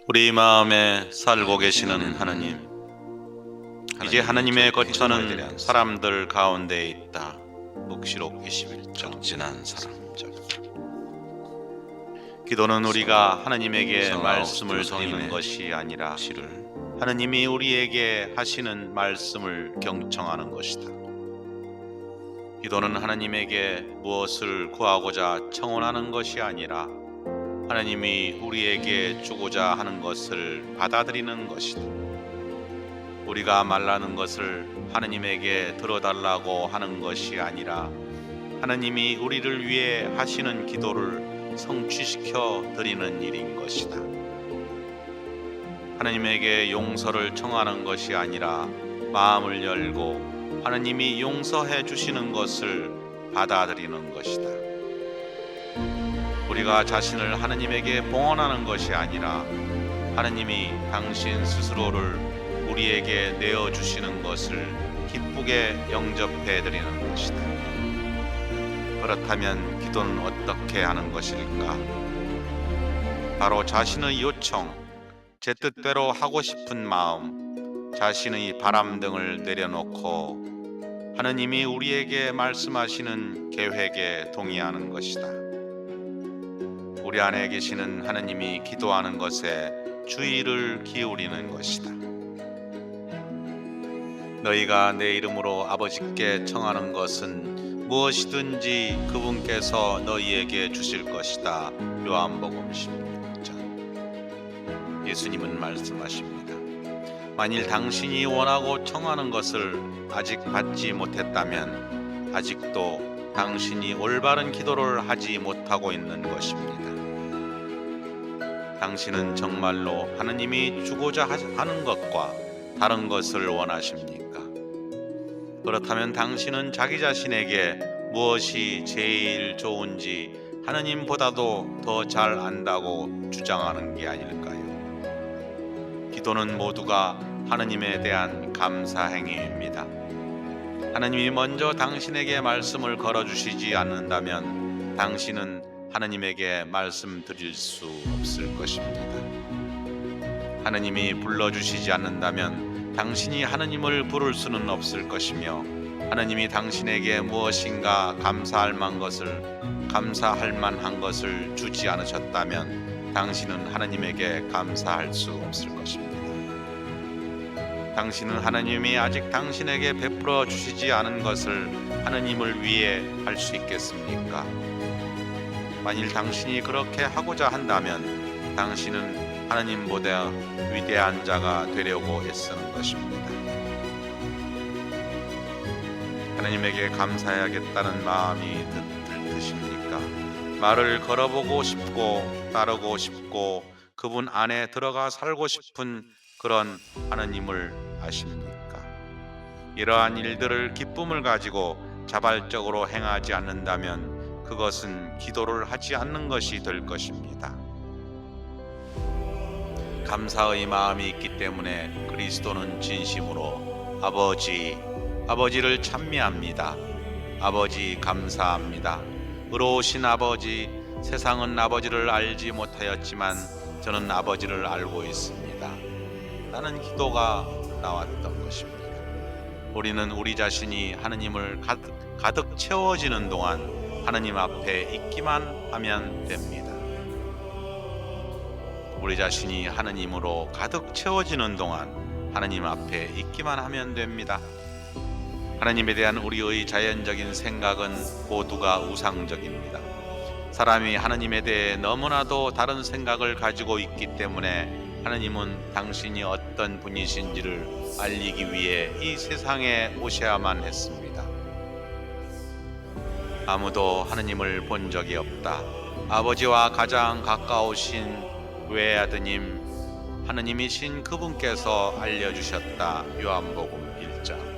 우리 마음에 살고 계시는 하나님, 이제 하나님의 거처는 사람들 가운데 있다. 묵시록 21장. 지난 사람. 기도는 우리가 하나님에게 성아 말씀을 오스틴 드리는 성인의 것이 아니라 시를 하나님이 우리에게 하시는 말씀을 경청하는 것이다. 기도는 하나님에게 무엇을 구하고자 청원하는 것이 아니라 하나님이 우리에게 주고자 하는 것을 받아들이는 것이다. 우리가 말라는 것을 하나님에게 들어달라고 하는 것이 아니라 하나님이 우리를 위해 하시는 기도를 성취시켜 드리는 일인 것이다. 하나님에게 용서를 청하는 것이 아니라 마음을 열고 하나님이 용서해 주시는 것을 받아들이는 것이다. 우리가 자신을 하나님에게 봉헌하는 것이 아니라 하나님이 당신 스스로를 우리에게 내어주시는 것을 기쁘게 영접해 드리는 것이다. 그렇다면 기도는 어떻게 하는 것일까? 바로 자신의 요청, 제 뜻대로 하고 싶은 마음, 자신의 바람 등을 내려놓고 하나님이 우리에게 말씀하시는 계획에 동의하는 것이다. 우리 안에 계시는 하나님이 기도하는 것에 주의를 기울이는 것이다. 너희가 내 이름으로 아버지께 청하는 것은 무엇이든지 그분께서 너희에게 주실 것이다. 요한복음 16장. 예수님은 말씀하십니다. 만일 당신이 원하고 청하는 것을 아직 받지 못했다면 아직도 당신이 올바른 기도를 하지 못하고 있는 것입니다. 당신은 정말로 하나님이 주고자 하는 것과 다른 것을 원하십니까? 그렇다면 당신은 자기 자신에게 무엇이 제일 좋은지 하나님보다도 더 잘 안다고 주장하는 게 아닐까요? 기도는 모두가 하나님에 대한 감사 행위입니다. 하나님이 먼저 당신에게 말씀을 걸어주시지 않는다면 당신은 하나님에게 말씀드릴 수 없을 것입니다. 하나님이 불러주시지 않는다면 당신이 하나님을 부를 수는 없을 것이며 하나님이 당신에게 무엇인가 감사할 만한 것을 주지 않으셨다면 당신은 하나님에게 감사할 수 없을 것입니다. 당신은 하나님이 아직 당신에게 베풀어 주시지 않은 것을 하나님을 위해 할 수 있겠습니까? 만일 당신이 그렇게 하고자 한다면 당신은 하나님보다 위대한 자가 되려고 애쓰는 것입니다. 하나님에게 감사해야겠다는 마음이 들뜨십니까? 말을 걸어보고 싶고 따르고 싶고 그분 안에 들어가 살고 싶은 그런 하나님을 아십니까? 이러한 일들을 기쁨을 가지고 자발적으로 행하지 않는다면 그것은 기도를 하지 않는 것이 될 것입니다. 감사의 마음이 있기 때문에 그리스도는 진심으로 아버지를 찬미합니다. 아버지 감사합니다. 의로우신 아버지, 세상은 아버지를 알지 못하였지만 저는 아버지를 알고 있습니다. 라는 기도가 나왔던 것입니다. 우리는 우리 자신이 하나님을 가득 채워지는 동안 하나님 앞에 있기만 하면 됩니다. 우리 자신이 하나님으로 가득 채워지는 동안 하나님 앞에 있기만 하면 됩니다. 하나님에 대한 우리의 자연적인 생각은 모두가 우상적입니다. 사람이 하나님에 대해 너무나도 다른 생각을 가지고 있기 때문에 하나님은 당신이 어떤 분이신지를 알리기 위해 이 세상에 오셔야만 했습니다. 아무도 하나님을 본 적이 없다. 아버지와 가장 가까우신 외아드님 하느님이신 그분께서 알려주셨다. 요한복음 1장.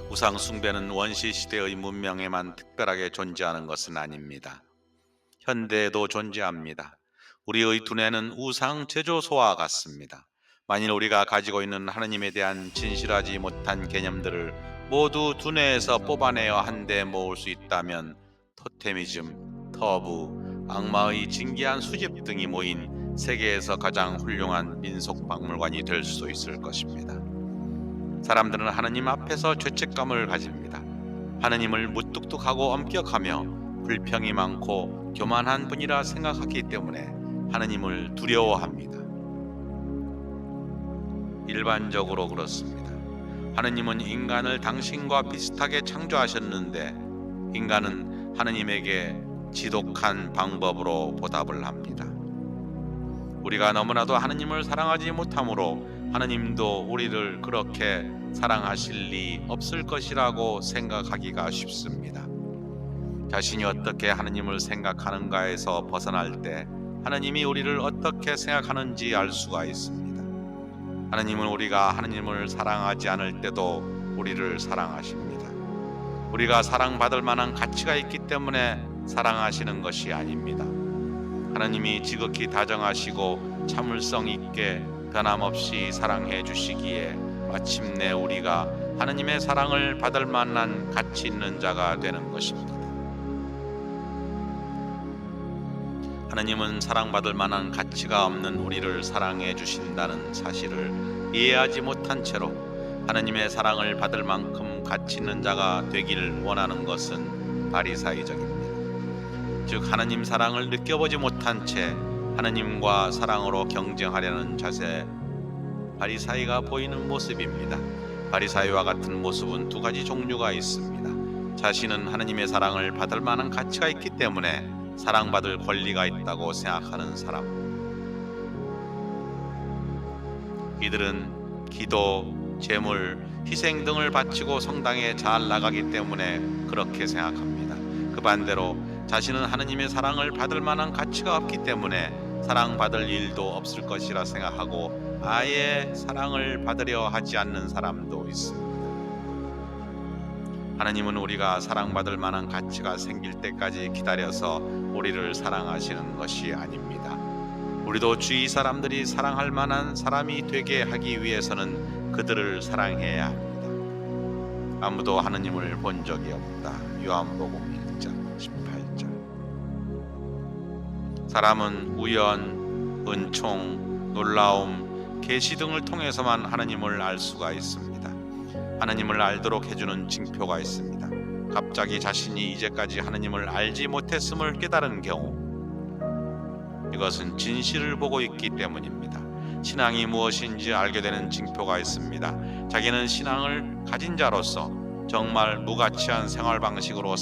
우상 숭배는 원시 시대의 문명에만 특별하게 존재하는 것은 아닙니다. 현대에도 존재합니다. 우리의 두뇌는 우상 제조소와 같습니다. 만일 우리가 가지고 있는 하나님에 대한 진실하지 못한 개념들을 모두 두뇌에서 뽑아내어 한데 모을 수 있다면 토테미즘, 터부, 악마의 진기한 수집 등이 모인 세계에서 가장 훌륭한 민속 박물관이 될 수 있을 것입니다. 사람들은 하느님 앞에서 죄책감을 가집니다. 하느님을 무뚝뚝하고 엄격하며 불평이 많고 교만한 분이라 생각하기 때문에 하느님을 두려워합니다. 일반적으로 그렇습니다. 하느님은 인간을 당신과 비슷하게 창조하셨는데 인간은 하느님에게 지독한 방법으로 보답을 합니다. 우리가 너무나도 하느님을 사랑하지 못하므로 하느님도 우리를 그렇게 사랑하실 리 없을 것이라고 생각하기가 쉽습니다. 자신이 어떻게 하느님을 생각하는가에서 벗어날 때 하느님이 우리를 어떻게 생각하는지 알 수가 있습니다. 하느님은 우리가 하느님을 사랑하지 않을 때도 우리를 사랑하십니다. 우리가 사랑받을 만한 가치가 있기 때문에 사랑하시는 것이 아닙니다. 하느님이 지극히 다정하시고 참을성 있게 변함없이 사랑해 주시기에 마침내 우리가 하느님의 사랑을 받을 만한 가치 있는 자가 되는 것입니다. 하느님은 사랑받을 만한 가치가 없는 우리를 사랑해 주신다는 사실을 이해하지 못한 채로 하느님의 사랑을 받을 만큼 가치 있는 자가 되기를 원하는 것은 바리사이적입니다. 즉 하느님 사랑을 느껴보지 못한 채 하느님과 사랑으로 경쟁하려는 자세, 바리사이가 보이는 모습입니다. 바리사이와 같은 모습은 두 가지 종류가 있습니다. 자신은 하느님의 사랑을 받을 만한 가치가 있기 때문에 사랑받을 권리가 있다고 생각하는 사람. 이들은 기도, 재물, 희생 등을 바치고 성당에 잘 나가기 때문에 그렇게 생각합니다. 그 반대로 자신은 하느님의 사랑을 받을 만한 가치가 없기 때문에 사랑받을 일도 없을 것이라 생각하고 아예 사랑을 받으려 하지 않는 사람도 있습니다. 하나님은 우리가 사랑받을 만한 가치가 생길 때까지 기다려서 우리를 사랑하시는 것이 아닙니다. 우리도 주위 사람들이 사랑할 만한 사람이 되게 하기 위해서는 그들을 사랑해야 합니다. 아무도 하느님을 본 적이 없다. 요한복음 1장 18절. 사람은 우연, 은총, 놀라움, 계시 등을 통해서만 하느님을 알 수가 있습니다. 하느님을 알도록 해주는 징표가 있습니다. 갑자기 자신이 이제까지 하느님을 알지 못했음을 깨달은 경우, 이것은 진실을 보고 있기 때문입니다. 신앙이 무엇인지 알게 되는 징표가 있습니다. 자기는 신앙을 가진 자로서 정말 무가치한 생활 방식으로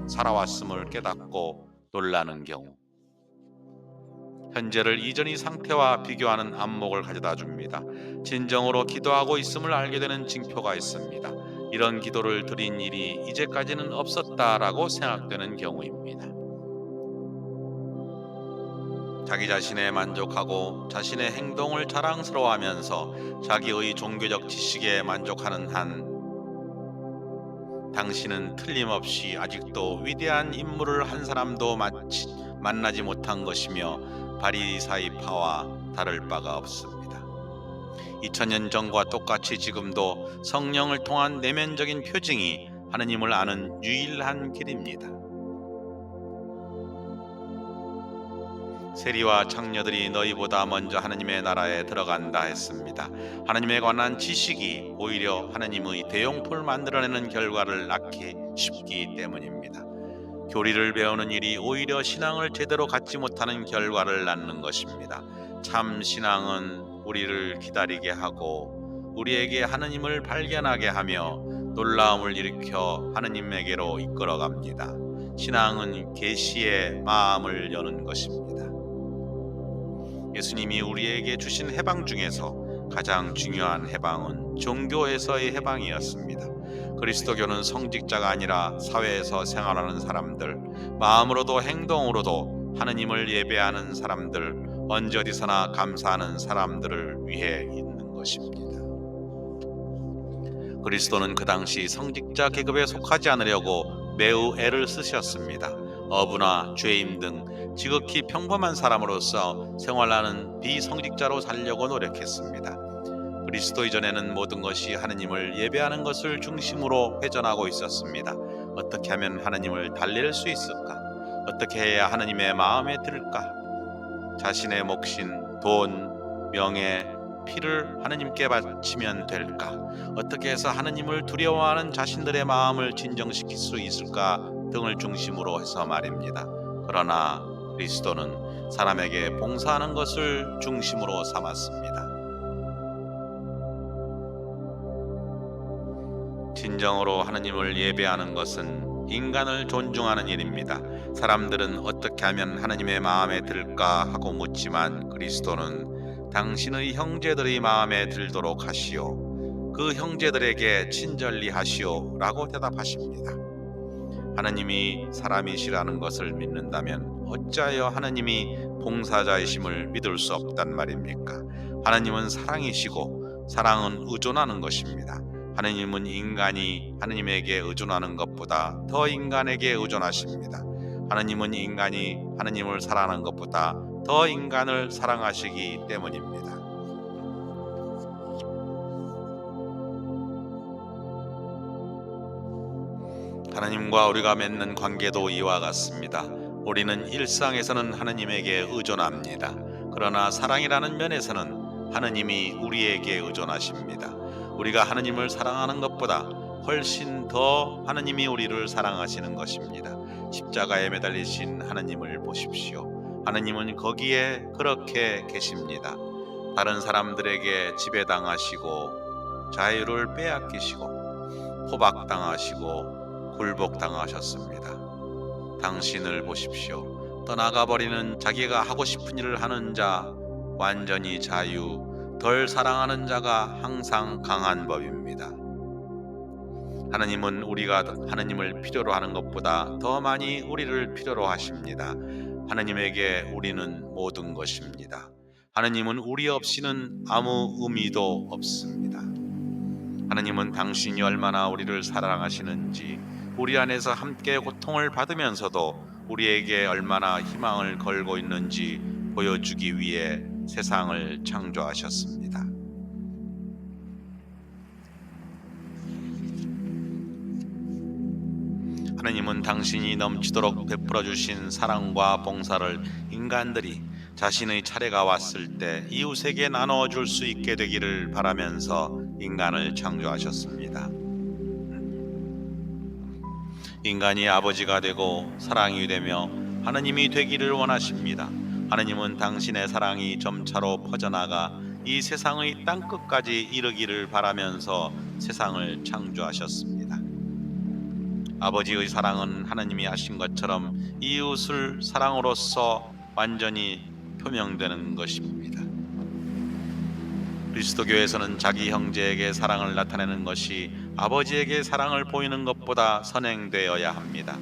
살아왔음을 깨닫고 놀라는 경우, 현재를 이전의 상태와 비교하는 안목을 가져다 줍니다. 진정으로 기도하고 있음을 알게 되는 징표가 있습니다. 이런 기도를 드린 일이 이제까지는 없었다라고 생각되는 경우입니다. 자기 자신에 만족하고 자신의 행동을 자랑스러워하면서 자기의 종교적 지식에 만족하는 한 당신은 틀림없이 아직도 위대한 인물을 한 사람도 만나지 못한 것이며 바리사이파와 다를 바가 없습니다. 2000년 전과 똑같이 지금도 성령을 통한 내면적인 표징이 하느님을 아는 유일한 길입니다. 세리와 창녀들이 너희보다 먼저 하느님의 나라에 들어간다 했습니다. 하느님에 관한 지식이 오히려 하느님의 대용포를 만들어내는 결과를 낳기 쉽기 때문입니다. 교리를 배우는 일이 오히려 신앙을 제대로 갖지 못하는 결과를 낳는 것입니다. 참 신앙은 우리를 기다리게 하고 우리에게 하느님을 발견하게 하며 놀라움을 일으켜 하느님에게로 이끌어갑니다. 신앙은 계시의 마음을 여는 것입니다. 예수님이 우리에게 주신 해방 중에서 가장 중요한 해방은 종교에서의 해방이었습니다. 그리스도교는 성직자가 아니라 사회에서 생활하는 사람들, 마음으로도 행동으로도 하느님을 예배하는 사람들, 언제 어디서나 감사하는 사람들을 위해 있는 것입니다. 그리스도는 그 당시 성직자 계급에 속하지 않으려고 매우 애를 쓰셨습니다. 어부나 죄인 등 지극히 평범한 사람으로서 생활하는 비성직자로 살려고 노력했습니다. 그리스도 이전에는 모든 것이 하느님을 예배하는 것을 중심으로 회전하고 있었습니다. 어떻게 하면 하느님을 달랠 수 있을까? 어떻게 해야 하느님의 마음에 들까? 자신의 몫인 돈, 명예, 피를 하느님께 바치면 될까? 어떻게 해서 하느님을 두려워하는 자신들의 마음을 진정시킬 수 있을까? 등을 중심으로 해서 말입니다. 그러나 그리스도는 사람에게 봉사하는 것을 중심으로 삼았습니다. 진정으로 하느님을 예배하는 것은 인간을 존중하는 일입니다. 사람들은 어떻게 하면 하느님의 마음에 들까 하고 묻지만 그리스도는 당신의 형제들의 마음에 들도록 하시오. 그 형제들에게 친절히 하시오 라고 대답하십니다. 하느님이 사람이시라는 것을 믿는다면 어찌하여 하느님이 봉사자이심을 믿을 수 없단 말입니까? 하느님은 사랑이시고 사랑은 의존하는 것입니다. 하느님은 인간이 하느님에게 의존하는 것보다 더 인간에게 의존하십니다. 하느님은 인간이 하느님을 사랑하는 것보다 더 인간을 사랑하시기 때문입니다. 하나님과 우리가 맺는 관계도 이와 같습니다. 우리는 일상에서는 하느님에게 의존합니다. 그러나 사랑이라는 면에서는 하느님이 우리에게 의존하십니다. 우리가 하느님을 사랑하는 것보다 훨씬 더 하느님이 우리를 사랑하시는 것입니다. 십자가에 매달리신 하느님을 보십시오. 하느님은 거기에 그렇게 계십니다. 다른 사람들에게 지배당하시고 자유를 빼앗기시고 포박당하시고 굴복당하셨습니다. 당신을 보십시오. 떠나가버리는 자기가 하고 싶은 일을 하는 자, 완전히 자유, 덜 사랑하는 자가 항상 강한 법입니다. 하느님은 우리가 하느님을 필요로 하는 것보다 더 많이 우리를 필요로 하십니다. 하느님에게 우리는 모든 것입니다. 하느님은 우리 없이는 아무 의미도 없습니다. 하느님은 당신이 얼마나 우리를 사랑하시는지, 우리 안에서 함께 고통을 받으면서도 우리에게 얼마나 희망을 걸고 있는지 보여주기 위해 세상을 창조하셨습니다. 하느님은 당신이 넘치도록 베풀어 주신 사랑과 봉사를 인간들이 자신의 차례가 왔을 때 이웃에게 나누어 줄 수 있게 되기를 바라면서 인간을 창조하셨습니다. 인간이 아버지가 되고 사랑이 되며 하느님이 되기를 원하십니다. 하느님은 당신의 사랑이 점차로 퍼져나가 이 세상의 땅끝까지 이르기를 바라면서 세상을 창조하셨습니다. 아버지의 사랑은 하느님이 하신 것처럼 이웃을 사랑으로서 완전히 표명되는 것입니다. 그리스도교에서는 자기 형제에게 사랑을 나타내는 것이 아버지에게 사랑을 보이는 것보다 선행되어야 합니다.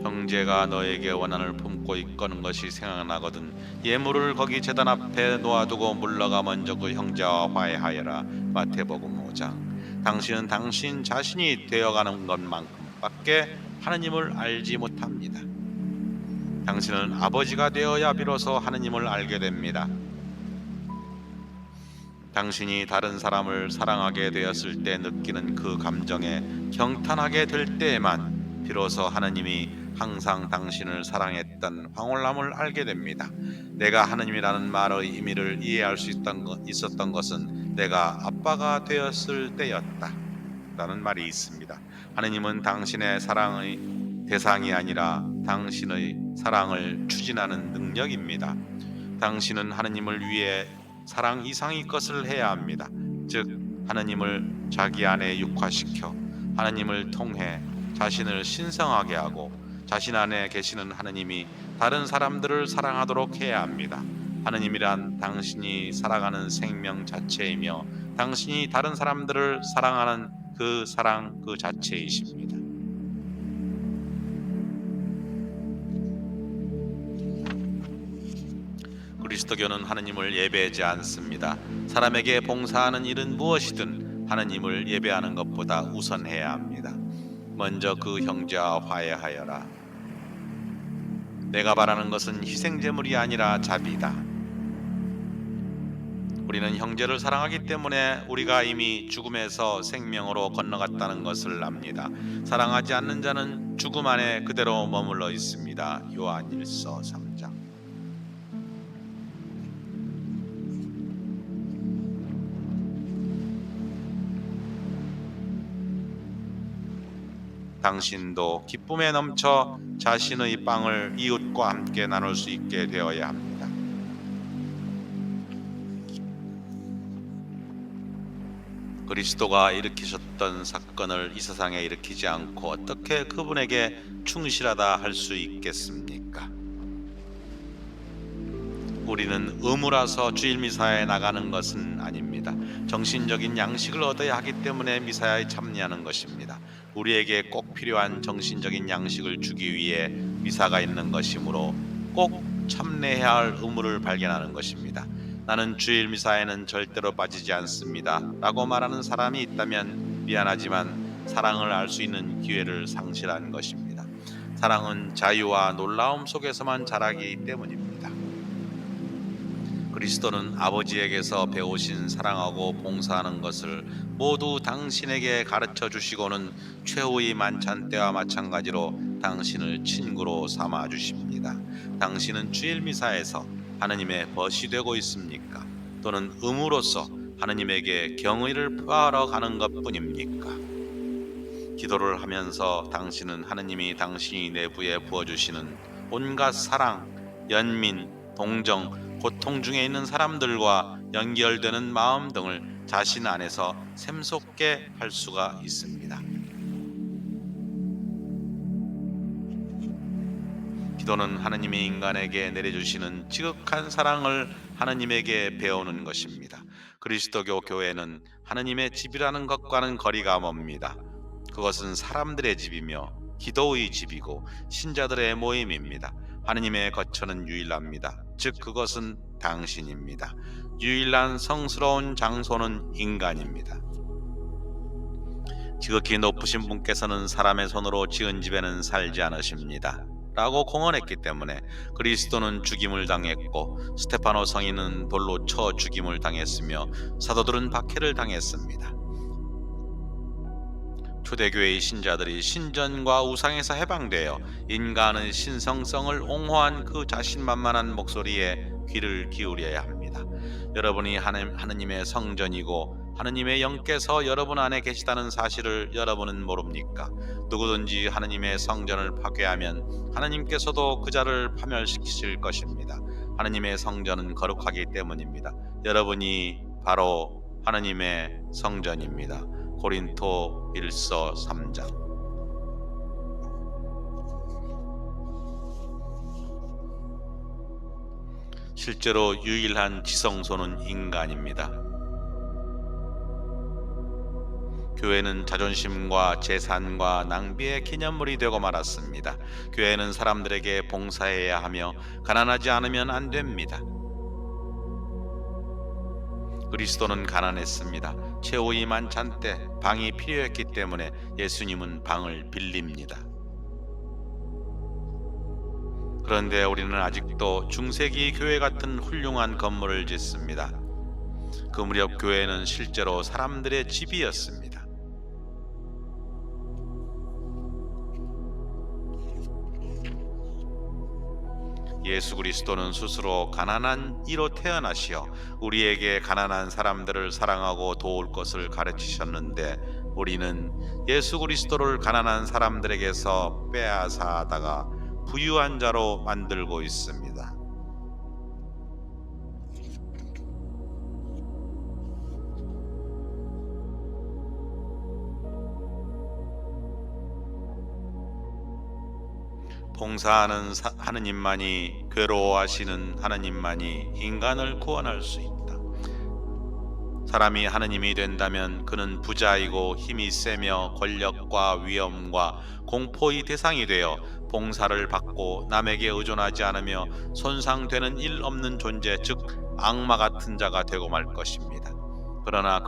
형제가 너에게 원한을 품고 있거는 것이 생각나거든 예물을 거기 제단 앞에 놓아두고 물러가 먼저 그 형제와 화해하여라. 마태복음 5장. 당신은 당신 자신이 되어가는 것만큼밖에 하느님을 알지 못합니다. 당신은 아버지가 되어야 비로소 하느님을 알게 됩니다. 당신이 다른 사람을 사랑하게 되었을 때 느끼는 그 감정에 경탄하게 될 때에만 비로소 하느님이 항상 당신을 사랑했던 황홀함을 알게 됩니다. 내가 하느님이라는 말의 의미를 이해할 수 있었던 것은 내가 아빠가 되었을 때였다 라는 말이 있습니다. 하느님은 당신의 사랑의 대상이 아니라 당신의 사랑을 추진하는 능력입니다. 당신은 하느님을 위해 사랑 이상의 것을 해야 합니다. 즉 하느님을 자기 안에 육화시켜 하느님을 통해 자신을 신성하게 하고 자신 안에 계시는 하느님이 다른 사람들을 사랑하도록 해야 합니다. 하느님이란 당신이 살아가는 생명 자체이며 당신이 다른 사람들을 사랑하는 그 사랑 그 자체이십니다. 그리스도교는 하느님을 예배하지 않습니다. 사람에게 봉사하는 일은 무엇이든 하느님을 예배하는 것보다 우선해야 합니다. 먼저 그 형제와 화해하여라. 내가 바라는 것은 희생제물이 아니라 자비다. 우리는 형제를 사랑하기 때문에 우리가 이미 죽음에서 생명으로 건너갔다는 것을 압니다. 사랑하지 않는 자는 죽음 안에 그대로 머물러 있습니다. 요한일서 3장. 당신도 기쁨에 넘쳐 자신의 빵을 이웃과 함께 나눌 수 있게 되어야 합니다. 그리스도가 일으키셨던 사건을 이 세상에 일으키지 않고 어떻게 그분에게 충실하다 할 수 있겠습니까? 우리는 의무라서 주일 미사에 나가는 것은 아닙니다. 정신적인 양식을 얻어야 하기 때문에 미사에 참여하는 것입니다. 우리에게 꼭 필요한 정신적인 양식을 주기 위해 미사가 있는 것이므로 꼭 참여해야 할 의무를 발견하는 것입니다. 나는 주일 미사에는 절대로 빠지지 않습니다. 라고 말하는 사람이 있다면 미안하지만 사랑을 알 수 있는 기회를 상실한 것입니다. 사랑은 자유와 놀라움 속에서만 자라기 때문입니다. 그리스도는 아버지에게서 배우신 사랑하고 봉사하는 것을 모두 당신에게 가르쳐 주시고는 최후의 만찬 때와 마찬가지로 당신을 친구로 삼아 주십니다. 당신은 주일 미사에서 하느님의 벗이 되고 있습니까? 또는 의무로서 하느님에게 경의를 표하러 가는 것뿐입니까? 기도를 하면서 당신은 하느님이 당신이 내부에 부어주시는 온갖 사랑, 연민, 동정, 고통 중에 있는 사람들과 연결되는 마음 등을 자신 안에서 샘솟게 할 수가 있습니다. 기도는 하느님이 인간에게 내려주시는 지극한 사랑을 하느님에게 배우는 것입니다. 그리스도교 교회는 하느님의 집이라는 것과는 거리가 멉니다. 그것은 사람들의 집이며 기도의 집이고 신자들의 모임입니다. 하느님의 거처는 유일합니다. 즉 그것은 당신입니다. 유일한 성스러운 장소는 인간입니다. 지극히 높으신 분께서는 사람의 손으로 지은 집에는 살지 않으십니다. 라고 공언했기 때문에 그리스도는 죽임을 당했고 스테파노 성인은 돌로 쳐 죽임을 당했으며 사도들은 박해를 당했습니다. 초대교회의 신자들이 신전과 우상에서 해방되어 인간의 신성성을 옹호한 그 자신만만한 목소리에 귀를 기울여야 합니다. 여러분이 하느님의 성전이고 하느님의 영께서 여러분 안에 계시다는 사실을 여러분은 모릅니까? 누구든지 하느님의 성전을 파괴하면 하느님께서도 그 자를 파멸시키실 것입니다. 하느님의 성전은 거룩하기 때문입니다. 여러분이 바로 하느님의 성전입니다. 고린토 1서 3장. 실제로 유일한 지성소는 인간입니다. 교회는 자존심과 재산과 낭비의 기념물이 되고 말았습니다. 교회는 사람들에게 봉사해야 하며 가난하지 않으면 안 됩니다. 그리스도는 가난했습니다. 최후의 만찬 때 방이 필요했기 때문에 예수님은 방을 빌립니다. 그런데 우리는 아직도 중세기 교회 같은 훌륭한 건물을 짓습니다. 그 무렵 교회는 실제로 사람들의 집이었습니다. 예수 그리스도는 스스로 가난한 이로 태어나시어 우리에게 가난한 사람들을 사랑하고 도울 것을 가르치셨는데 우리는 예수 그리스도를 가난한 사람들에게서 빼앗아다가 부유한 자로 만들고 있습니다. 봉사하는 하느님만이, 괴로워하시는 하느님만이 인간을 구원할 수 있다. 사람이 하느님이 된다면 그는 부자이고 힘이 세며 권력과 위엄과 공포의 대상이 되어 봉사를 받고 남에게 의존하지 않으며 손상되는 일 없는 존재, 즉 악마 같은 자가 되고 말 것입니다. 그러나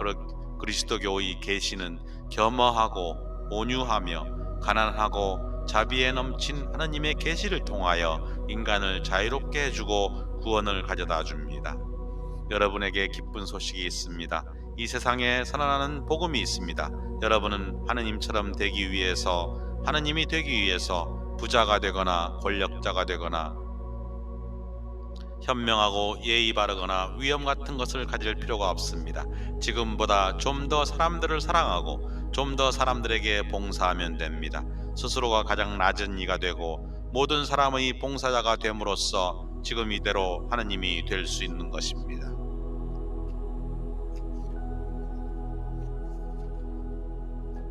그리스도교의 계시는 겸허하고 온유하며 가난하고 자비에 넘친 하느님의 계시를 통하여 인간을 자유롭게 해주고 구원을 가져다 줍니다. 여러분에게 기쁜 소식이 있습니다. 이 세상에 선언하는 복음이 있습니다. 여러분은 하느님처럼 되기 위해서, 하느님이 되기 위해서 부자가 되거나 권력자가 되거나 현명하고 예의 바르거나 위엄 같은 것을 가질 필요가 없습니다. 지금보다 좀 더 사람들을 사랑하고 좀 더 사람들에게 봉사하면 됩니다. 스스로가 가장 낮은 이가 되고 모든 사람의 봉사자가 됨으로써 지금 이대로 하느님이 될 수 있는 것입니다.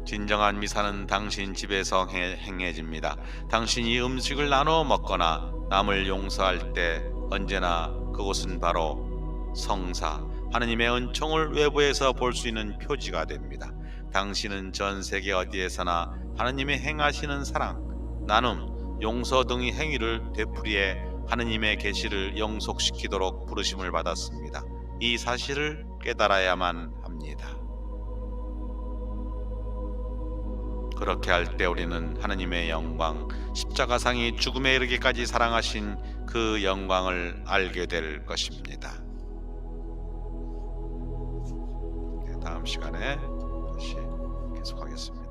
진정한 미사는 당신 집에서 행해집니다. 당신이 음식을 나누어 먹거나 남을 용서할 때 언제나 그곳은 바로 성사, 하느님의 은총을 외부에서 볼 수 있는 표지가 됩니다. 당신은 전 세계 어디에서나 하느님의 행하시는 사랑, 나눔, 용서 등의 행위를 되풀이해 하느님의 계시를 영속시키도록 부르심을 받았습니다. 이 사실을 깨달아야만 합니다. 그렇게 할 때 우리는 하느님의 영광, 십자가상이 죽음에 이르기까지 사랑하신 그 영광을 알게 될 것입니다. 다음 시간에 다시 계속하겠습니다.